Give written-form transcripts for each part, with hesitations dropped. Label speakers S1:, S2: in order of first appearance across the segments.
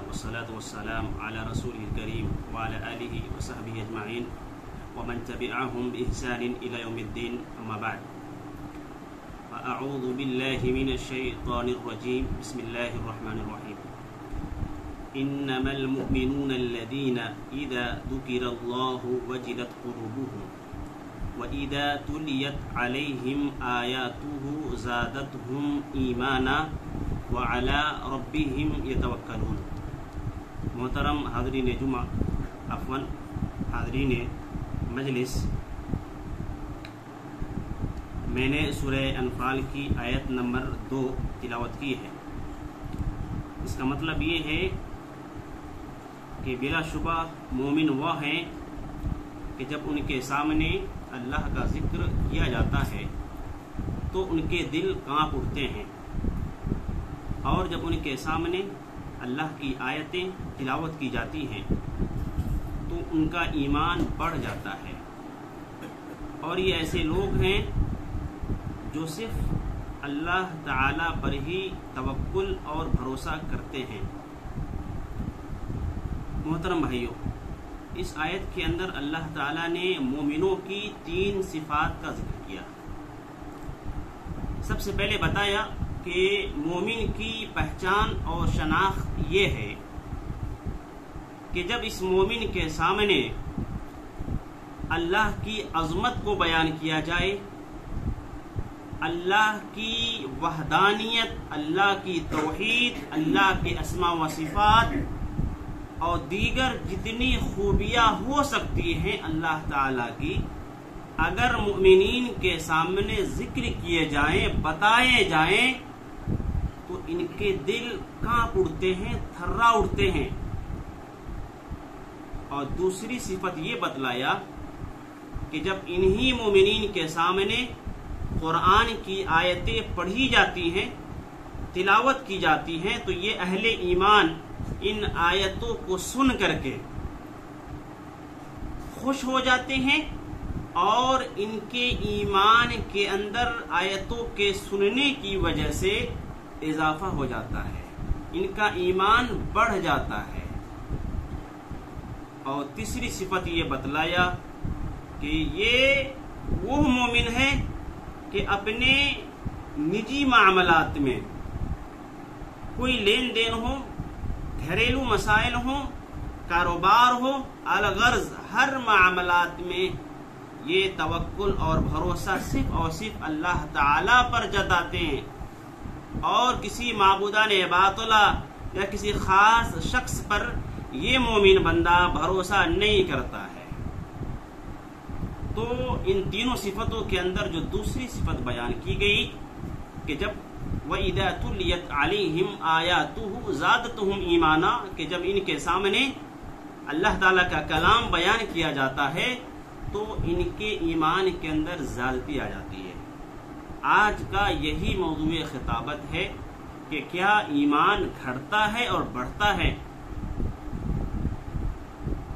S1: والصلاة والسلام على رسوله الكريم وعلى آله وصحبه أجمعين ومن تبعهم بإحسان إلى يوم الدين أما بعد فأعوذ بالله من الشيطان الرجيم بسم الله الرحمن الرحيم إنما المؤمنون الذين إذا ذكر الله وجلت قلوبهم وإذا تليت عليهم آياته زادتهم إيمانا وعلى ربهم يتوكلون. محترم حاضرین جمعہ حاضرین مجلس، میں نے سورہ انفال کی آیت نمبر 2 تلاوت کی ہے. اس کا مطلب یہ ہے کہ بلا شبہ مومن وہ ہیں کہ جب ان کے سامنے اللہ کا ذکر کیا جاتا ہے تو ان کے دل کانپ اٹھتے ہیں، اور جب ان کے سامنے اللہ کی آیتیں تلاوت کی جاتی ہیں تو ان کا ایمان بڑھ جاتا ہے. اور یہ ایسے لوگ ہیں جو صرف اللہ تعالی پر ہی توکل اور بھروسہ کرتے ہیں. محترم بھائیوں، اس آیت کے اندر اللہ تعالیٰ نے مومنوں کی 3 صفات کا ذکر کیا. سب سے پہلے بتایا کہ مومن کی پہچان اور شناخت یہ ہے کہ جب اس مومن کے سامنے اللہ کی عظمت کو بیان کیا جائے، اللہ کی وحدانیت، اللہ کی توحید، اللہ کے اسماء و صفات اور دیگر جتنی خوبیاں ہو سکتی ہیں اللہ تعالی کی، اگر مؤمنین کے سامنے ذکر کیے جائیں، بتائے جائیں تو ان کے دل کانپ اٹھتے ہیں، تھرا اٹھتے ہیں. اور دوسری صفت یہ بتلایا کہ جب انہی مومنین کے سامنے قرآن کی آیتیں پڑھی جاتی ہیں، تلاوت کی جاتی ہیں، تو یہ اہل ایمان ان آیتوں کو سن کر کے خوش ہو جاتے ہیں، اور ان کے ایمان کے اندر آیتوں کے سننے کی وجہ سے اضافہ ہو جاتا ہے، ان کا ایمان بڑھ جاتا ہے. اور تیسری صفت یہ بتلایا کہ یہ وہ مومن ہے کہ اپنے نجی معاملات میں کوئی لین دین ہو، گھریلو مسائل ہوں، کاروبار ہو، الغرض ہر معاملات میں یہ توکل اور بھروسہ صرف اور صرف اللہ تعالی پر جتاتے ہیں، اور کسی معبودان باطلہ یا کسی خاص شخص پر یہ مومن بندہ بھروسہ نہیں کرتا ہے. تو ان تینوں صفتوں کے اندر جو دوسری صفت بیان کی گئی کہ جب وَإِذَا تُلِيَتْ عَلَيْهِمْ آيَاتُهُ زَادَتْهُمْ ایمانا، کہ جب ان کے سامنے اللہ تعالیٰ کا کلام بیان کیا جاتا ہے تو ان کے ایمان کے اندر زیادتی آ جاتی ہے. آج کا یہی موضوع خطابت ہے کہ کیا ایمان گھٹتا ہے اور بڑھتا ہے؟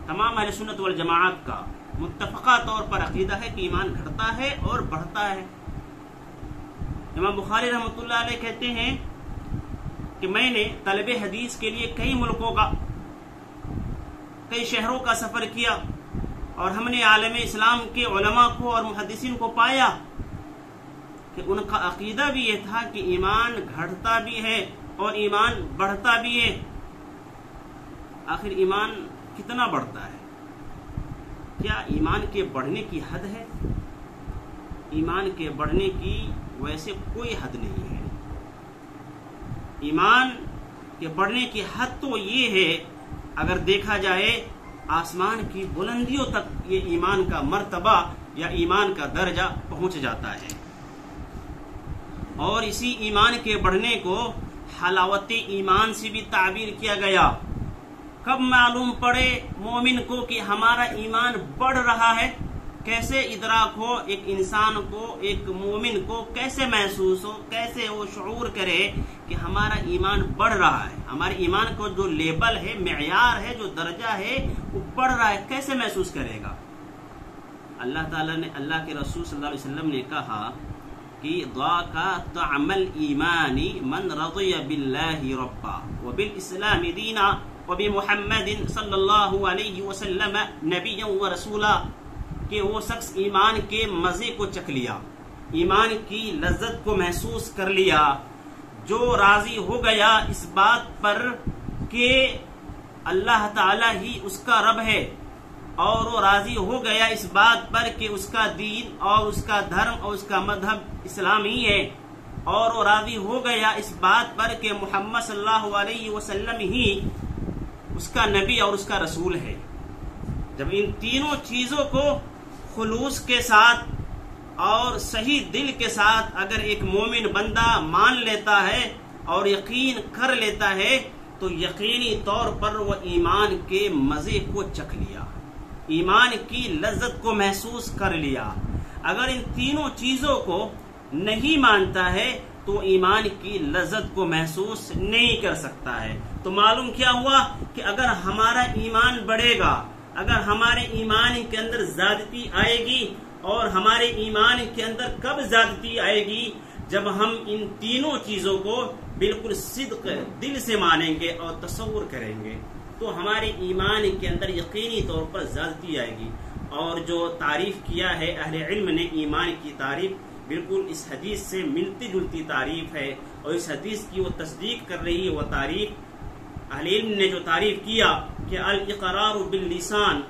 S1: تمام اہل سنت والجماعت کا متفقہ طور پر عقیدہ ہے کہ ایمان گھٹتا ہے اور بڑھتا ہے. امام بخاری رحمۃ اللہ علیہ کہتے ہیں کہ میں نے طلب حدیث کے لیے کئی ملکوں کا، کئی شہروں کا سفر کیا، اور ہم نے عالم اسلام کے علماء کو اور محدثین کو پایا کہ ان کا عقیدہ بھی یہ تھا کہ ایمان گھٹتا بھی ہے اور ایمان بڑھتا بھی ہے. آخر ایمان کتنا بڑھتا ہے؟ کیا ایمان کے بڑھنے کی حد ہے؟ ایمان کے بڑھنے کی ویسے کوئی حد نہیں ہے. ایمان کے بڑھنے کی حد تو یہ ہے، اگر دیکھا جائے آسمان کی بلندیوں تک یہ ایمان کا مرتبہ یا ایمان کا درجہ پہنچ جاتا ہے. اور اسی ایمان کے بڑھنے کو حلاوت ایمان سے بھی تعبیر کیا گیا. کب معلوم پڑے مومن کو کہ ہمارا ایمان بڑھ رہا ہے؟ کیسے ادراک ہو ایک انسان کو، ایک مومن کو کیسے محسوس ہو، کیسے وہ شعور کرے کہ ہمارا ایمان بڑھ رہا ہے؟ ہمارے ایمان کو جو لیبل ہے، معیار ہے، جو درجہ ہے وہ بڑھ رہا ہے، کیسے محسوس کرے گا؟ اللہ تعالیٰ نے، اللہ کے رسول صلی اللہ علیہ وسلم نے کہا کہ ذاک طعم الایمان من رضی باللہ ربا وبالاسلام دینا وبمحمد صلی اللہ علیہ وسلم نبیا ورسولا، کہ وہ شخص ایمان کے مزے کو چکھ لیا، ایمان کی لذت کو محسوس کر لیا، جو راضی ہو گیا اس بات پر کہ اللہ تعالی ہی اس کا رب ہے، اور وہ راضی ہو گیا اس بات پر کہ اس کا دین اور اس کا دھرم اور اس کا مذہب اسلامی ہے، اور وہ راضی ہو گیا اس بات پر کہ محمد صلی اللہ علیہ وسلم ہی اس کا نبی اور اس کا رسول ہے۔ جب ان تینوں چیزوں کو خلوص کے ساتھ اور صحیح دل کے ساتھ اگر ایک مومن بندہ مان لیتا ہے اور یقین کر لیتا ہے تو یقینی طور پر وہ ایمان کے مزے کو چکھ لیا، ایمان کی لذت کو محسوس کر لیا۔ اگر ان تینوں چیزوں کو نہیں مانتا ہے تو ایمان کی لذت کو محسوس نہیں کر سکتا ہے۔ تو معلوم کیا ہوا کہ اگر ہمارا ایمان بڑھے گا، اگر ہمارے ایمان کے اندر زیادتی آئے گی، اور ہمارے ایمان کے اندر کب زیادتی آئے گی؟ جب ہم ان تینوں چیزوں کو بالکل صدق دل سے مانیں گے اور تصور کریں گے تو ہمارے ایمان کے اندر یقینی طور پر زیادتی آئے گی۔ اور جو تعریف کیا ہے اہل علم نے ایمان کی تعریف، بالکل اس حدیث سے ملتی جلتی تعریف ہے، اور اس حدیث کی وہ تصدیق کر رہی ہے۔ وہ تعریف اہل علم نے جو تعریف کیا کہ الاقرار باللسان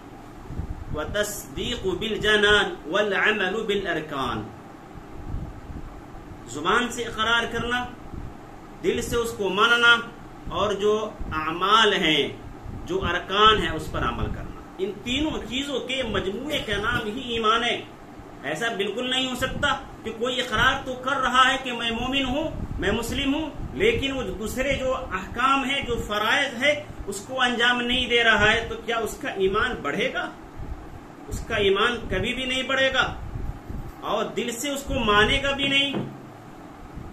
S1: وتصدیق بالجنان والعمل بالارکان، زبان سے اقرار کرنا، دل سے اس کو ماننا، اور جو اعمال ہیں، جو ارکان ہیں، اس پر عمل کرنا۔ ان تینوں چیزوں کے مجموعے کا نام ہی ایمان ہے۔ ایسا بالکل نہیں ہو سکتا کہ کوئی اقرار تو کر رہا ہے کہ میں مومن ہوں، میں مسلم ہوں، لیکن وہ دوسرے جو احکام ہیں، جو فرائض ہے، اس کو انجام نہیں دے رہا ہے، تو کیا اس کا ایمان بڑھے گا؟ اس کا ایمان کبھی بھی نہیں بڑھے گا، اور دل سے اس کو مانے گا بھی نہیں،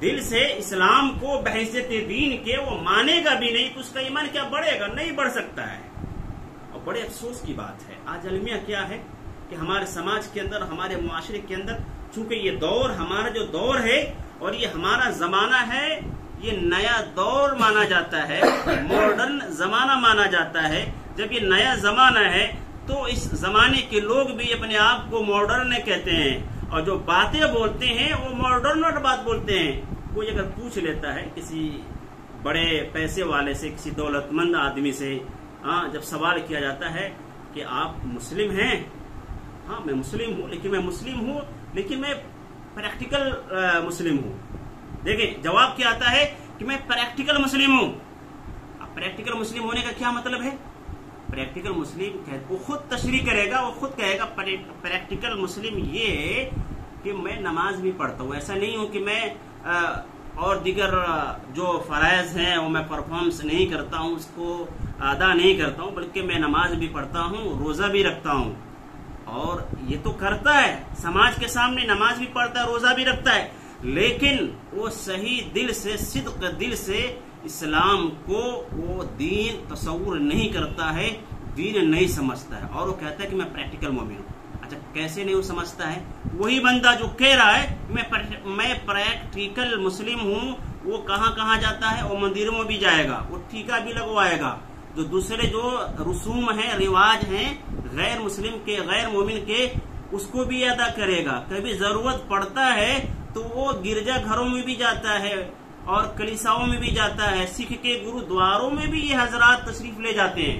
S1: دل سے اسلام کو بحیثیت دین کے وہ مانے گا بھی نہیں، تو اس کا ایمان کیا بڑھے گا؟ نہیں بڑھ سکتا ہے۔ اور بڑے افسوس کی بات ہے، آج المیہ کیا ہے کہ ہمارے سماج کے اندر، ہمارے معاشرے کے اندر، چونکہ یہ دور ہمارا جو دور ہے اور یہ ہمارا زمانہ ہے، یہ نیا دور مانا جاتا ہے، ماڈرن زمانہ مانا جاتا ہے۔ جب یہ نیا زمانہ ہے تو اس زمانے کے لوگ بھی اپنے آپ کو ماڈرن کہتے ہیں، اور جو باتیں بولتے ہیں وہ ماڈرن بات بولتے ہیں۔ کوئی اگر پوچھ لیتا ہے کسی بڑے پیسے والے سے، کسی دولت مند آدمی سے، جب سوال کیا جاتا ہے کہ آپ مسلم ہیں؟ ہاں میں مسلم ہوں، لیکن میں پریکٹیکل مسلم ہوں۔ دیکھیں جواب کیا آتا ہے کہ میں پریکٹیکل مسلم ہوں۔ اب پریکٹیکل مسلم ہونے کا کیا مطلب ہے؟ پریکٹیکل مسلم وہ خود تشریح کرے گا، وہ خود کہے گا پریکٹیکل مسلم یہ کہ میں نماز بھی پڑھتا ہوں، ایسا نہیں ہوں کہ میں اور دیگر جو فرائض ہیں وہ میں پرفارمنس نہیں کرتا ہوں، اس کو ادا نہیں کرتا ہوں، بلکہ میں نماز بھی پڑھتا ہوں، روزہ بھی رکھتا ہوں، اور یہ تو کرتا ہے، سماج کے سامنے نماز بھی پڑھتا ہے، روزہ بھی رکھتا ہے، لیکن وہ صحیح دل سے، صدق دل سے اسلام کو وہ دین تصور نہیں کرتا ہے، دین نہیں سمجھتا ہے، اور وہ کہتا ہے کہ میں پریکٹیکل مومن ہوں۔ اچھا کیسے نہیں وہ سمجھتا ہے؟ وہی بندہ جو کہہ رہا ہے میں پریکٹیکل مسلم ہوں، وہ کہاں جاتا ہے؟ وہ مندروں میں بھی جائے گا، وہ ٹھیکہ بھی لگوائے گا، جو دوسرے جو رسوم ہیں، رواج ہیں غیر مسلم کے، غیر مومن کے، اس کو بھی ادا کرے گا۔ کبھی ضرورت پڑتا ہے تو وہ گرجا گھروں میں بھی جاتا ہے اور کلیساؤں میں بھی جاتا ہے، سکھ کے گرودواروں میں بھی یہ حضرات تشریف لے جاتے ہیں،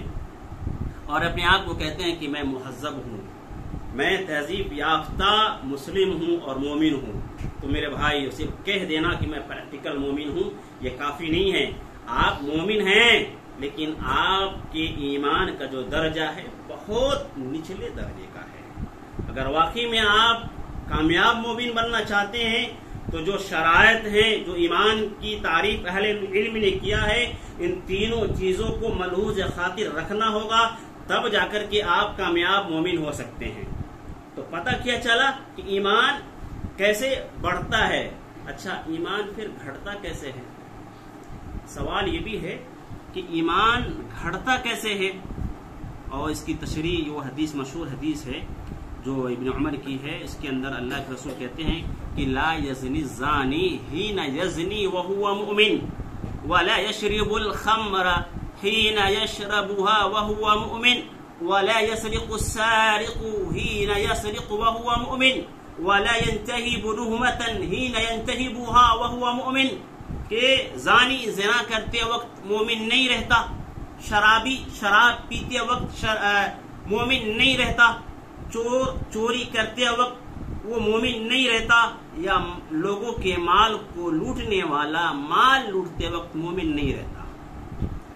S1: اور اپنے آپ کو کہتے ہیں کہ میں مہذب ہوں، میں تہذیب یافتہ مسلم ہوں اور مومن ہوں۔ تو میرے بھائی صرف کہہ دینا کہ میں پریکٹیکل مومن ہوں یہ کافی نہیں ہے۔ آپ مومن ہیں، لیکن آپ کے ایمان کا جو درجہ ہے بہت نچلے درجے کا ہے۔ اگر واقعی میں آپ کامیاب مومن بننا چاہتے ہیں تو جو شرائط ہیں، جو ایمان کی تعریف اہل علم نے کیا ہے، ان تینوں چیزوں کو ملحوظ خاطر رکھنا ہوگا، تب جا کر کے آپ کامیاب مومن ہو سکتے ہیں۔ تو پتہ کیا چلا کہ ایمان کیسے بڑھتا ہے؟ اچھا ایمان پھر گھٹتا کیسے ہے؟ سوال یہ بھی ہے کہ ایمان گھٹتا کیسے ہے، اور اس کی تشریح جو حدیث، مشہور حدیث ہے جو ابن عمر کی ہے، اس کے اندر اللہ کے رسول کہتے ہیں کہ لا یزنی الزانی حین یزنی وہو مؤمن ولا یشرب الخمر حين يشربها وهو مؤمن ولا يسرق السارق حين يسرق وهو مؤمن ولا ينتهب نهمة حين ينتهبها وهو مؤمن کہ زانی زنا کرتے وقت مومن نہیں رہتا، شرابی شراب پیتے وقت مومن نہیں رہتا، چور چوری کرتے وقت وہ مومن نہیں رہتا، یا لوگوں کے مال کو لوٹنے والا مال لوٹتے وقت مومن نہیں رہتا۔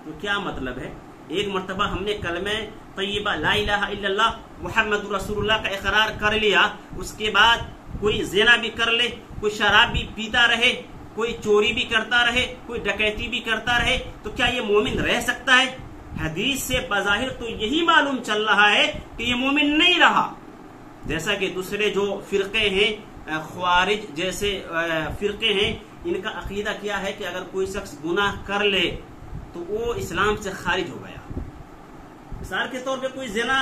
S1: تو کیا مطلب ہے؟ ایک مرتبہ ہم نے کلمہ طیبہ لا الہ الا اللہ محمد رسول اللہ کا اقرار کر لیا، اس کے بعد کوئی زنا بھی کر لے، کوئی شراب بھی پیتا رہے، کوئی چوری بھی کرتا رہے، کوئی ڈکیتی بھی کرتا رہے، تو کیا یہ مومن رہ سکتا ہے؟ حدیث سے بظاہر تو یہی معلوم چل رہا ہے کہ یہ مومن نہیں رہا۔ جیسا کہ دوسرے جو فرقے ہیں، خوارج جیسے فرقے ہیں، ان کا عقیدہ کیا ہے کہ اگر کوئی شخص گناہ کر لے تو وہ اسلام سے خارج ہو گیا۔ مثال کے طور پہ کوئی زنا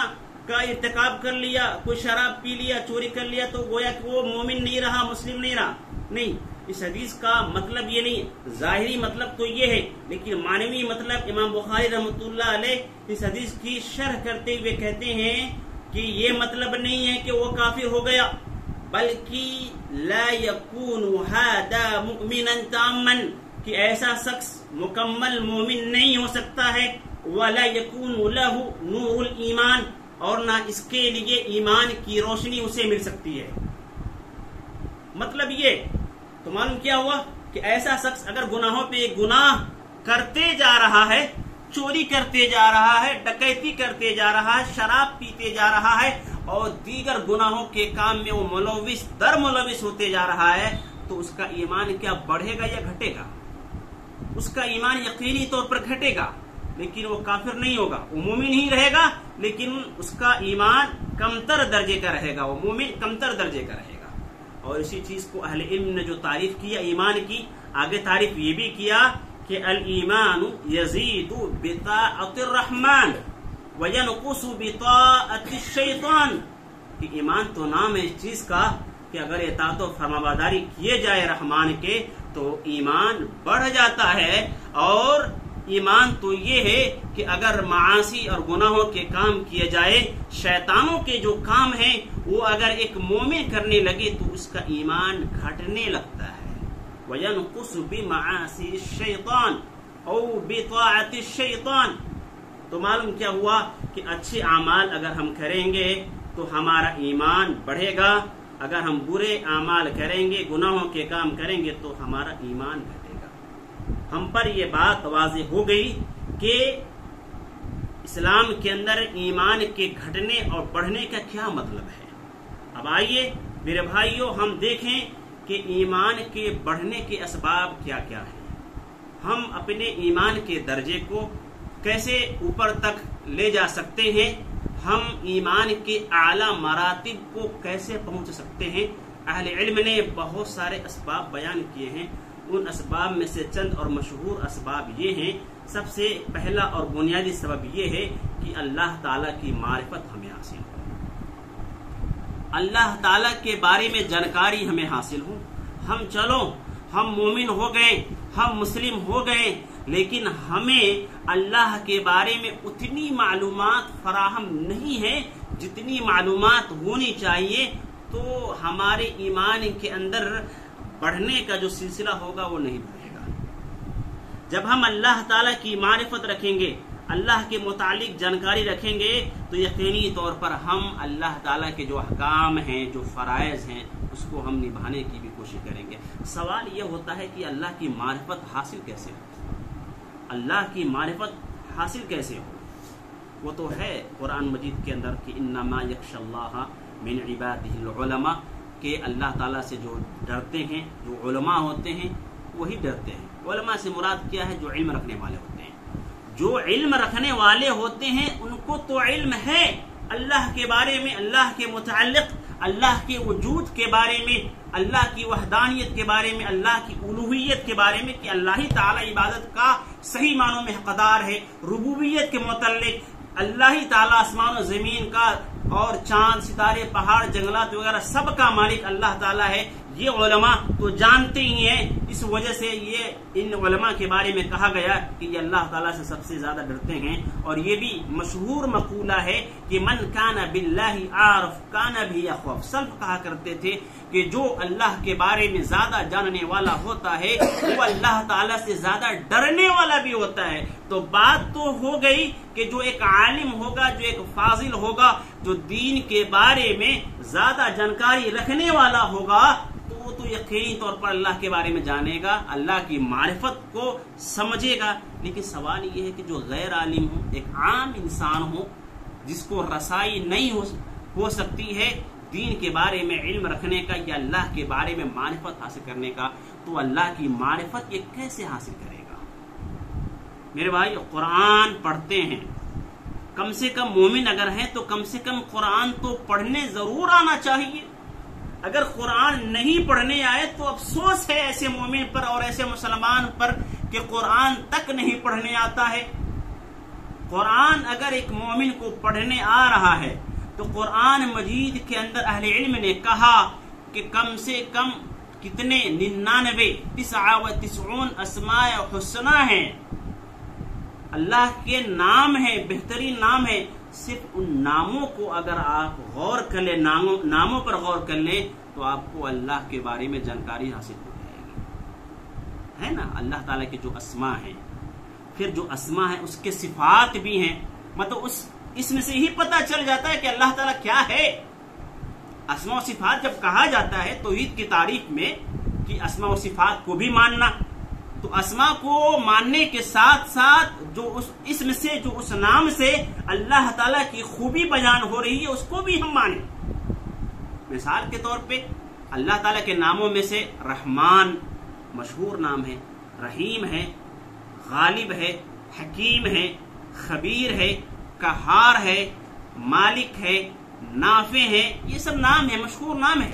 S1: کا ارتکاب کر لیا، کوئی شراب پی لیا، چوری کر لیا، تو گویا کہ وہ مومن نہیں رہا، مسلم نہیں رہا۔ نہیں، اس حدیث کا مطلب یہ نہیں، ظاہری مطلب تو یہ ہے، لیکن معنوی مطلب امام بخاری رحمۃ اللہ علیہ اس حدیث کی شرح کرتے ہوئے کہتے ہیں کہ یہ مطلب نہیں ہے کہ وہ کافر ہو گیا، بلکہ لا یکون ھذا مؤمنا تاما، کہ ایسا شخص مکمل مومن نہیں ہو سکتا ہے، ولا یکون لہ نور الایمان، اور نہ اس کے لیے ایمان کی روشنی اسے مل سکتی ہے۔ مطلب یہ تو معلوم کیا ہوا کہ ایسا شخص اگر گناہوں پہ گناہ کرتے جا رہا ہے، چوری کرتے جا رہا ہے، ڈکیتی کرتے جا رہا ہے، شراب پیتے جا رہا ہے اور دیگر گناہوں کے کام میں وہ ملوث ہوتے جا رہا ہے، تو اس کا ایمان کیا بڑھے گا یا گھٹے گا؟ اس کا ایمان یقینی طور پر گھٹے گا، لیکن وہ کافر نہیں ہوگا، وہ مومن ہی رہے گا، لیکن اس کا ایمان کمتر درجے کا رہے گا، وہ مومن کمتر درجے کا رہے گا۔ اور اسی چیز کو اہل علم نے جو تعریف کیا ایمان کی، آگے تعریف یہ بھی کیا کہ الایمان یزید بطاعت الرحمن وینقص بطاعت الشیطان، کہ ایمان تو نام ہے اس چیز کا کہ اگر اطاعت و فرمانبرداری کیے جائے رحمان کے تو ایمان بڑھ جاتا ہے، اور ایمان تو یہ ہے کہ اگر معاصی اور گناہوں کے کام کیے جائے، شیطانوں کے جو کام ہیں وہ اگر ایک مومن کرنے لگے تو اس کا ایمان گھٹنے لگتا ہے۔ وَيَنْقُصُ بِمَعَاصِي الشَّيْطَانِ أَوْ بِطَاعَةِ الشَّيْطَانِ، تو معلوم کیا ہوا کہ اچھے اعمال اگر ہم کریں گے تو ہمارا ایمان بڑھے گا، اگر ہم برے اعمال کریں گے، گناہوں کے کام کریں گے تو ہمارا ایمان گھٹے گا۔ ہم پر یہ بات واضح ہو گئی کہ اسلام کے اندر ایمان کے گھٹنے اور بڑھنے کا کیا مطلب ہے۔ اب آئیے میرے بھائیوں، ہم دیکھیں کہ ایمان کے بڑھنے کے اسباب کیا کیا ہیں، ہم اپنے ایمان کے درجے کو کیسے اوپر تک لے جا سکتے ہیں، ہم ایمان کے اعلیٰ مراتب کو کیسے پہنچ سکتے ہیں۔ اہل علم نے بہت سارے اسباب بیان کیے ہیں، ان اسباب میں سے چند اور مشہور اسباب یہ ہیں۔ سب سے پہلا اور بنیادی سبب یہ ہے کہ اللہ تعالیٰ کی معرفت ہمیں حاصل ہو، اللہ تعالیٰ کے بارے میں جانکاری ہمیں حاصل ہو۔ ہم مومن ہو گئے، ہم مسلم ہو گئے، لیکن ہمیں اللہ کے بارے میں اتنی معلومات فراہم نہیں ہے جتنی معلومات ہونی چاہیے، تو ہمارے ایمان کے اندر بڑھنے کا جو سلسلہ ہوگا وہ نہیں بڑھے گا۔ جب ہم اللہ تعالیٰ کی معرفت رکھیں گے، اللہ کے متعلق جانکاری رکھیں گے، تو یقینی طور پر ہم اللہ تعالیٰ کے جو احکام ہیں، جو فرائض ہیں، اس کو ہم نبھانے کی بھی کوشش کریں گے۔ سوال یہ ہوتا ہے کہ اللہ کی معرفت حاصل کیسے ہو، اللہ کی معرفت حاصل کیسے ہو؟ وہ تو ہے قرآن مجید کے اندر کہ انما یخشی اللہ من عبادہ العلماء، کہ اللہ تعالیٰ سے جو ڈرتے ہیں، جو علماء ہوتے ہیں وہی ڈرتے ہیں۔ علماء سے مراد کیا ہے؟ جو علم رکھنے والے ہوتے ہیں۔ جو علم رکھنے والے ہوتے ہیں ان کو تو علم ہے اللہ کے بارے میں، اللہ کے متعلق، اللہ کے وجود کے بارے میں، اللہ کی وحدانیت کے بارے میں، اللہ کی الوہیت کے بارے میں، کہ اللہ ہی تعالیٰ عبادت کا صحیح معنوں میں حقدار ہے۔ ربوبیت کے متعلق اللہ ہی تعالیٰ آسمان و زمین کا اور چاند ستارے پہاڑ جنگلات وغیرہ سب کا مالک اللہ تعالیٰ ہے، یہ علماء تو جانتے ہی ہیں، اس وجہ سے یہ ان علماء کے بارے میں کہا گیا کہ یہ اللہ تعالیٰ سے سب سے زیادہ ڈرتے ہیں. اور یہ بھی مشہور مقولہ ہے کہ من کان باللہ عارف کان بھی یخاف. سلف کہا کرتے تھے کہ جو اللہ کے بارے میں زیادہ جاننے والا ہوتا ہے وہ اللہ تعالیٰ سے زیادہ ڈرنے والا بھی ہوتا ہے. تو بات تو ہو گئی کہ جو ایک عالم ہوگا، جو ایک فاضل ہوگا، جو دین کے بارے میں زیادہ جانکاری رکھنے والا ہوگا تو وہ تو یقینی طور پر اللہ کے بارے میں جانے گا، اللہ کی معرفت کو سمجھے گا. لیکن سوال یہ ہے کہ جو غیر عالم ہو، ایک عام انسان ہو جس کو رسائی نہیں ہو سکتی ہے دین کے بارے میں علم رکھنے کا یا اللہ کے بارے میں معرفت حاصل کرنے کا، تو اللہ کی معرفت یہ کیسے حاصل کرے گا؟ میرے بھائی قرآن پڑھتے ہیں، کم سے کم مومن اگر ہیں تو کم سے کم قرآن تو پڑھنے ضرور آنا چاہیے. اگر قرآن نہیں پڑھنے آئے تو افسوس ہے ایسے مومن پر اور ایسے مسلمان پر کہ قرآن تک نہیں پڑھنے آتا ہے. قرآن اگر ایک مومن کو پڑھنے آ رہا ہے تو قرآن مجید کے اندر اہل علم نے کہا کہ کم سے کم کتنے 99 اسماء حسنہ ہیں، اللہ کے نام ہیں، بہترین نام ہے. صرف ان ناموں کو اگر آپ غور کر لیں، ناموں پر غور کر لیں تو آپ کو اللہ کے بارے میں جانکاری حاصل ہو جائے گی، ہے نا. اللہ تعالیٰ کے جو اسماء ہیں، پھر جو اسماء ہیں اس کے صفات بھی ہیں، مطلب اس میں سے ہی پتہ چل جاتا ہے کہ اللہ تعالیٰ کیا ہے. اسماء و صفات جب کہا جاتا ہے توحید کی تعریف میں کہ اسماء و صفات کو بھی ماننا، تو اسماء کو ماننے کے ساتھ ساتھ جو اس اسم سے، جو اس نام سے اللہ تعالیٰ کی خوبی بیان ہو رہی ہے اس کو بھی ہم مانیں. مثال کے طور پہ اللہ تعالیٰ کے ناموں میں سے رحمان مشہور نام ہے، رحیم ہے، غالب ہے، حکیم ہے، خبیر ہے، قہار ہے، مالک ہے، نافع ہے. یہ سب نام ہے، مشہور نام ہے.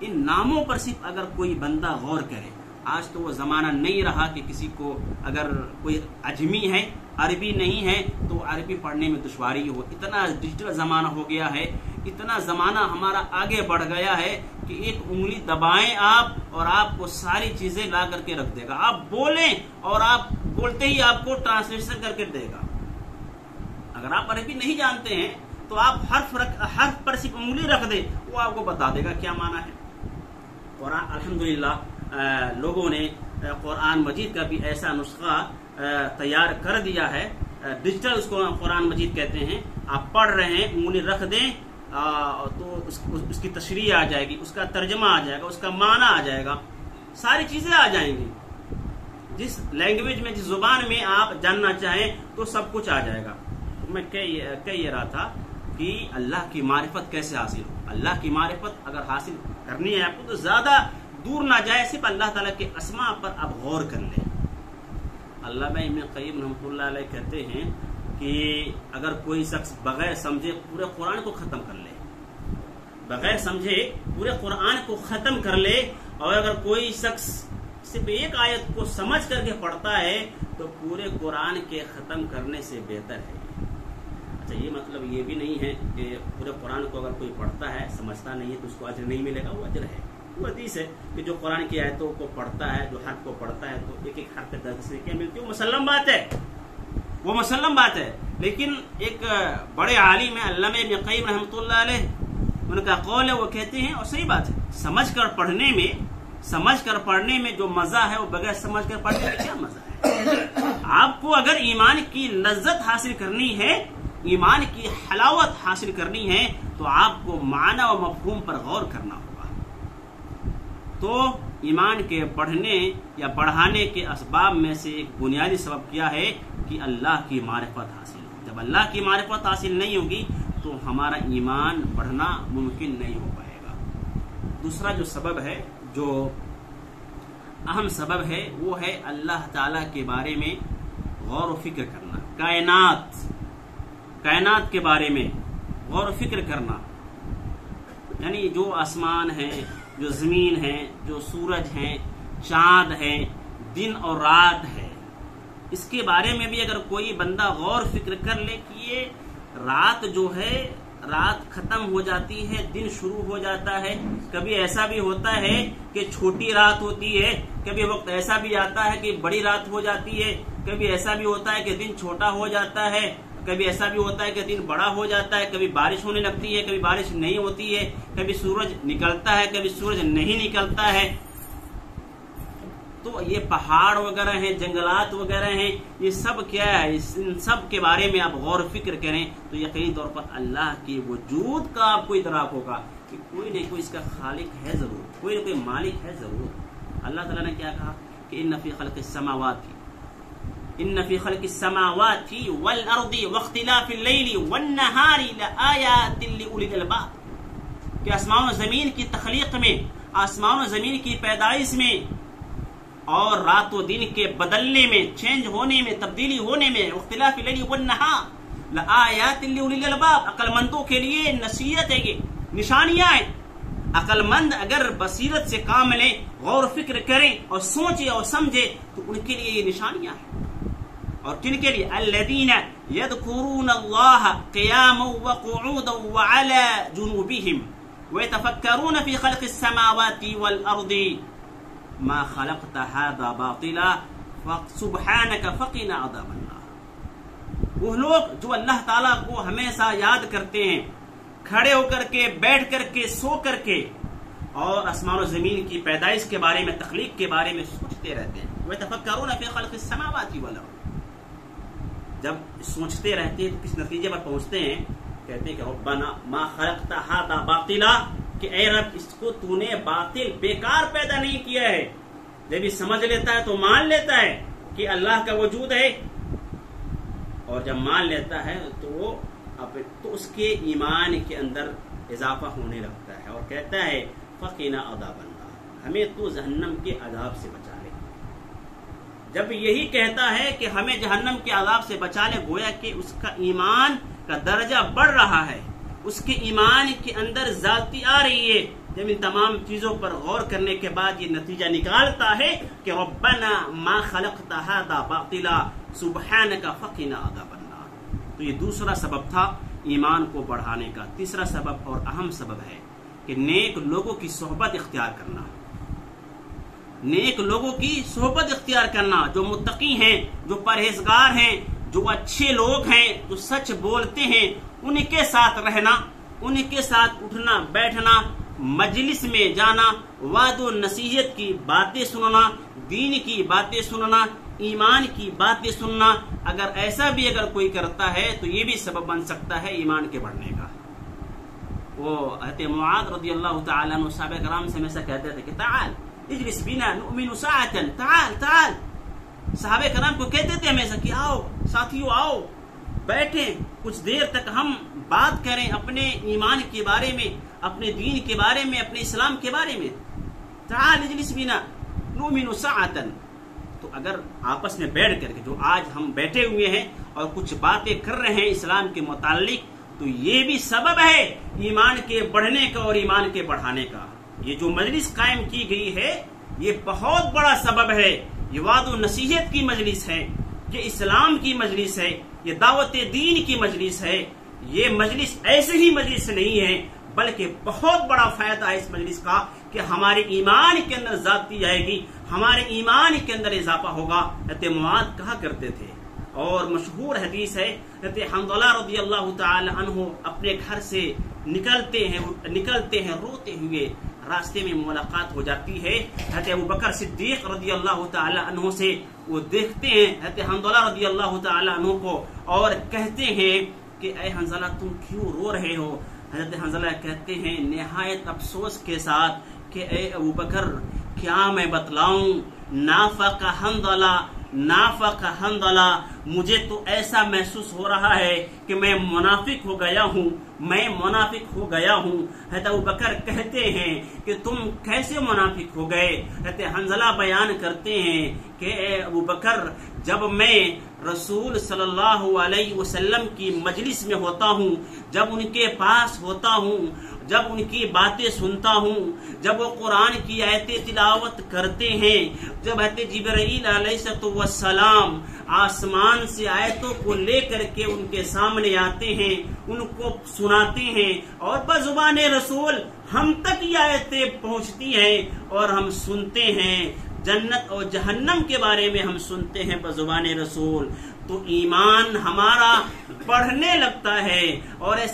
S1: ان ناموں پر صرف اگر کوئی بندہ غور کرے، آج تو وہ زمانہ نہیں رہا کہ کسی کو اگر کوئی اجمی ہے، عربی نہیں ہے تو عربی پڑھنے میں دشواری ہو. اتنا ڈیجیٹل زمانہ ہو گیا ہے، اتنا زمانہ ہمارا آگے بڑھ گیا ہے کہ ایک انگلی دبائیں آپ اور آپ کو ساری چیزیں لا کر کے رکھ دے گا. آپ بولیں اور آپ بولتے ہی آپ کو ٹرانسلیشن کر کے دے گا. اگر آپ عربی نہیں جانتے ہیں تو آپ حرف پر صرف انگلی رکھ دیں، وہ آپ کو بتا دے گا کیا معنی ہے. قرآن الحمدللہ لوگوں نے قرآن مجید کا بھی ایسا نسخہ تیار کر دیا ہے، ڈیجیٹل اس کو قرآن مجید کہتے ہیں. آپ پڑھ رہے ہیں، انگلی رکھ دیں تو اس کی تشریح آ جائے گی، اس کا ترجمہ آ جائے گا، اس کا معنی آ جائے گا، ساری چیزیں آ جائیں گی. جس لینگویج میں، جس زبان میں آپ جاننا چاہیں تو سب کچھ آ جائے گا. میں کہہ یہ رہا تھا کہ اللہ کی معرفت کیسے حاصل ہو. اللہ کی معرفت اگر حاصل کرنی ہے آپ کو تو زیادہ دور نہ جائے، صرف اللہ تعالیٰ کے اسماء پر آپ غور کر لیں. علامہ ابن قیم رحمۃ اللہ علیہ کہتے ہیں کہ اگر کوئی شخص بغیر سمجھے پورے قرآن کو ختم کر لے، بغیر سمجھے پورے قرآن کو ختم کر لے، اور اگر کوئی شخص صرف ایک آیت کو سمجھ کر کے پڑھتا ہے تو پورے قرآن کے ختم کرنے سے بہتر ہے. اچھا، یہ مطلب یہ بھی نہیں ہے کہ پورے قرآن کو اگر کوئی پڑھتا ہے سمجھتا نہیں ہے تو اس کو اجر نہیں ملے گا. وہ اجر ہے. وہ حدیث ہے کہ جو قرآن کی آیتوں کو پڑھتا ہے، جو حرف کو پڑھتا ہے تو ایک ایک حرف پہ 10 نیکیاں ملتی ہے. وہ مسلم بات ہے، وہ مسلم بات ہے. لیکن ایک بڑے عالم ہیں علامہ ابن قیم رحمۃ اللہ علیہ، ان کا قول ہے، وہ کہتے ہیں اور صحیح بات ہے، سمجھ کر پڑھنے میں جو مزہ ہے وہ بغیر سمجھ کر پڑھنے میں کیا مزہ ہے. آپ کو اگر ایمان کی لذت حاصل کرنی ہے، ایمان کی حلاوت حاصل کرنی ہے تو آپ کو معنی و مفہوم پر غور کرنا ہوگا. تو ایمان کے بڑھنے یا بڑھانے کے اسباب میں سے ایک بنیادی سبب کیا ہے کہ اللہ کی معرفت حاصل ہو. جب اللہ کی معرفت حاصل نہیں ہوگی تو ہمارا ایمان بڑھنا ممکن نہیں ہو پائے گا. دوسرا جو سبب ہے، جو اہم سبب ہے، وہ ہے اللہ تعالیٰ کے بارے میں غور و فکر کرنا. کائنات کے بارے میں غور و فکر کرنا، یعنی جو آسمان ہے، جو زمین ہے، جو سورج ہے، چاند ہے، دن اور رات ہے، اس کے بارے میں بھی اگر کوئی بندہ غور فکر کر لے کہ یہ رات جو ہے رات ختم ہو جاتی ہے، دن شروع ہو جاتا ہے. کبھی ایسا بھی ہوتا ہے کہ چھوٹی رات ہوتی ہے، کبھی وقت ایسا بھی آتا ہے کہ بڑی رات ہو جاتی ہے، کبھی ایسا بھی ہوتا ہے کہ دن چھوٹا ہو جاتا ہے، کبھی ایسا بھی ہوتا ہے کہ دن بڑا ہو جاتا ہے، کبھی بارش ہونے لگتی ہے، کبھی بارش نہیں ہوتی ہے، کبھی سورج نکلتا ہے، کبھی سورج نہیں نکلتا ہے. تو یہ پہاڑ وغیرہ ہیں، جنگلات وغیرہ ہیں، یہ سب کیا ہے؟ ان سب کے بارے میں آپ غور و فکر کریں تو یقینی طور پر اللہ کے وجود کا آپ کو ادراک ہوگا کہ کوئی نہ کوئی اس کا خالق ہے ضرور، کوئی نہ کوئی مالک ہے ضرور. اللہ تعالیٰ نے کیا کہا کہ ان فی خلق السماوات والارض واختلاف اللیل والنہار لآیات لأولی الالباب، کہ آسمان و زمین کی تخلیق میں، آسمان و زمین کی پیدائش میں اور رات و دن کے بدلنے میں، چینج ہونے میں، تبدیلی ہونے میں، اختلاف اللیل والنہار لآیات لأولی الالباب، عقل مندوں کے لیے نصیحت ہے، یہ نشانیاں ہیں. عقل مند اگر بصیرت سے کام لیں، غور و فکر کریں اور سوچیں اور سمجھیں تو ان کے لیے یہ نشانیاں ہیں. اور کن کے لیے؟ الذین یذکرون اللہ قیاما وقعودا وعلی جنوبہم ویتفکرون فی خلق السماوات والارض ما خلقت هذا باطلا سبحانک فقنا عذاب النار. وہ لوگ جو اللہ تعالیٰ کو ہمیشہ یاد کرتے ہیں، کھڑے ہو کر کے، بیٹھ کر کے، سو کر کے، اور آسمان و زمین کی پیدائش کے بارے میں، تخلیق کے بارے میں سوچتے رہتے ہیں. وَيَتَفَكَّرُونَ فِي خَلْقِ السَّمَاوَاتِ وَالْأَرْضِ. جب سوچتے رہتے ہیں تو کس نتیجے پر پہنچتے ہیں؟ کہتے ہیں کہ ربنا ما خلقت هذا باطلا، کہ اے رب اس کو تو نے باطل، بیکار پیدا نہیں کیا ہے. جب یہ سمجھ لیتا ہے تو مان لیتا ہے کہ اللہ کا وجود ہے، اور جب مان لیتا ہے تو اس کے ایمان کے اندر اضافہ ہونے لگتا ہے اور کہتا ہے فقنا عذاب النار، ہمیں تو جہنم کے عذاب سے بچا لے. جب یہی کہتا ہے کہ ہمیں جہنم کے عذاب سے بچا لے، گویا کہ اس کا ایمان کا درجہ بڑھ رہا ہے، اس کے ایمان کے اندر ذاتی آ رہی ہے. جب ان تمام چیزوں پر غور کرنے کے بعد یہ نتیجہ نکالتا ہے کہ ربنا ما خلقت هذا باطلا سبحانک فقنا عذاب النار. تو یہ دوسرا سبب تھا ایمان کو بڑھانے کا. تیسرا سبب اور اہم سبب ہے کہ نیک لوگوں کی صحبت اختیار کرنا. نیک لوگوں کی صحبت اختیار کرنا، جو متقی ہیں، جو پرہیزگار ہیں، جو اچھے لوگ ہیں، جو سچ بولتے ہیں، ان کے ساتھ رہنا، ان کے ساتھ اٹھنا بیٹھنا، مجلس میں جانا، وعد و نصیحت کی باتیں سننا، دین کی باتیں سننا، ایمان کی باتیں سننا. اگر ایسا بھی اگر کوئی کرتا ہے تو یہ بھی سبب بن سکتا ہے ایمان کے بڑھنے کا. وہ حضرت معاذ رضی اللہ تعالیٰ عنہ صحابہ کرام سے ہمیشہ کہتے تھے کہ تعال اجلس بنا نؤمن ساعتا، تعال تعال. صحابہ کرام کو کہتے تھے ہمیشہ کہ آؤ ساتھیو، آؤ بیٹھیں، کچھ دیر تک ہم بات کریں اپنے ایمان کے بارے میں، اپنے دین کے بارے میں، اپنے اسلام کے بارے میں. تعال اجلس بنا نؤمن ساعتا. تو اگر آپس میں بیٹھ کر کے جو آج ہم بیٹھے ہوئے ہیں اور کچھ باتیں کر رہے ہیں اسلام کے متعلق، تو یہ بھی سبب ہے ایمان کے بڑھنے کا اور ایمان کے بڑھانے کا. یہ جو مجلس قائم کی گئی ہے یہ بہت بڑا سبب ہے. یہ وعد و نصیحت کی مجلس ہے، یہ اسلام کی مجلس ہے، یہ دعوت دین کی مجلس ہے. یہ مجلس ایسے ہی مجلس نہیں ہے بلکہ بہت بڑا فائدہ ہے اس مجلس کا کہ ہمارے ایمان کے اندر ذاتی آئے گی، ہمارے ایمان کے اندر اضافہ ہوگا. حضرت معاذ کہا کرتے تھے، اور مشہور حدیث ہے، حضرت حنظلہ رضی اللہ تعالی عنہ اپنے گھر سے نکلتے ہیں روتے ہوئے. راستے میں ملاقات ہو جاتی ہے حضرت ابوبکر صدیق رضی اللہ تعالی عنہ سے. وہ دیکھتے ہیں حضرت حنظلہ رضی اللہ تعالی عنہ کو اور کہتے ہیں کہ اے حنظلہ تم کیوں رو رہے ہو؟ حضرت حنظلہ کہتے ہیں نہایت افسوس کے ساتھ کہ اے ابوبکر کیا میں بتلاؤں، نافق حنظلہ، مجھے تو ایسا محسوس ہو رہا ہے کہ میں منافق ہو گیا ہوں. حضرت ابوبکر کہتے ہیں کہ تم کیسے منافق ہو گئے؟ حضرت حنظلہ بیان کرتے ہیں کہ اے ابوبکر جب میں رسول صلی اللہ علیہ وسلم کی مجلس میں ہوتا ہوں، جب ان کے پاس ہوتا ہوں، جب ان کی باتیں سنتا ہوں، جب وہ قرآن کی آیتیں تلاوت کرتے ہیں، جب حضرت جبرائیل علیہ السلام آسمان سے آیتوں کو لے کر کے ان کے سامنے آتے ہیں، ان کو سناتے ہیں، اور بزبان رسول ہم تک یہ آیتیں پہنچتی ہیں اور ہم سنتے ہیں، جنت اور جہنم کے بارے میں ہم سنتے ہیں بزبان رسول، تو ایمان ہمارا بڑھنے لگتا ہے، اور ایسا